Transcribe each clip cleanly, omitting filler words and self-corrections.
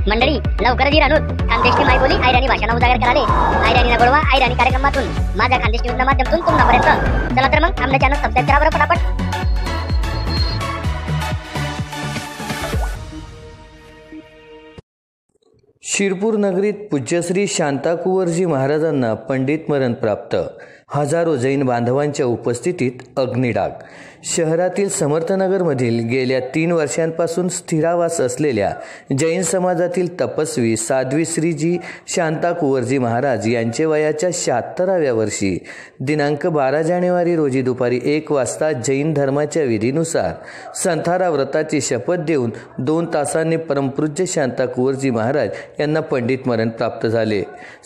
मंडळी लवकरच ही रानूत खानदेशची मायबोली आयराणी भाषा उजागर कराले आयराणी गोडवा आयराणी कार्यक्रमातून माझ्या खानदेश न्यूजच्या माध्यमातून तुम्हापर्यंत चला तर मग आमच्या चॅनल सबस्क्राइब करा बरं पटापट। शिरपूर नगरीत पूज्यश्री शांताकुवरजी महाराजांना पंडित मरण प्राप्त। हजारो जैन बांधवांच्या उपस्थितीत अग्निडाग। शहरातील समर्थनगरमधील गेल्या 3 वर्षांपासून स्थिरावास असलेल्या जैन समाजातील तपस्वी साध्वी श्रीजी शांताकुवरजी महाराज यांचे वयाच्या 76व्या वर्षी दिनांक 12 जानेवारी रोजी दुपारी 1 वाजता जैन धर्माच्या विधीनुसार संथारा व्रताची शपथ देऊन 2 तासांनी परमपूज्य शांताकुवरजी महाराज यांना पंडित मरण प्राप्त झाले।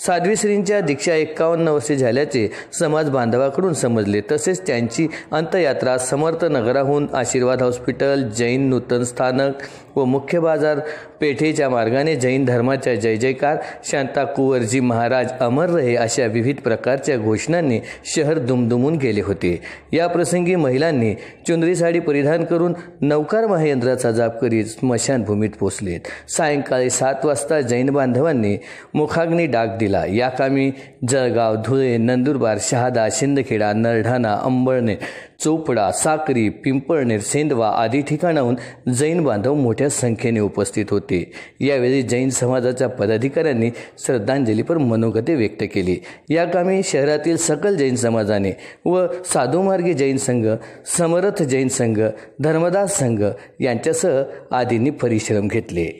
साध्वी श्रींच्या दीक्षा 51 वर्षे झाल्याचे समाज बांधवाकडून समजले। तसेच त्यांची अंत्ययात्रा समर्थ नगराहून आशीर्वाद हॉस्पिटल, जैन नूतन स्थानक व मुख्य बाजार पेठेच्या मार्गाने जैन धर्माच्या जय जयकार, शांताकुवरजी महाराज अमर रहे अशा विविध प्रकारच्या घोषणांनी शहर दुमदुमून गेले होते। या प्रसंगी महिलांनी चुनरी साडी परिधान करून नवकार महायंत्राचा जाप करीत स्मशानभूमीत पोहोचलेत। सायंकाळी 7 वाजता जैन बांधवांनी मुखाग्नी डाग दिला। या कामी जळगाव, धुळे, नंदुरबार, शहादा, शिंदखेडा, नरढाणा, अंबळनेर, चोपडा, साक्री, पिंपळनेर, सेंदवा आदी ठिकाणाहून जैन बांधव मोठ्या संख्येने उपस्थित होते। यावेळी जैन समाजाच्या पदाधिकाऱ्यांनी श्रद्धांजलीपर मनोगते व्यक्त केली। या कामी शहरातील सकल जैन समाजाने व साधुमार्गी जैन संघ, समर्थ जैन संघ, धर्मदास संघ यांच्यासह आदींनी परिश्रम घेतले।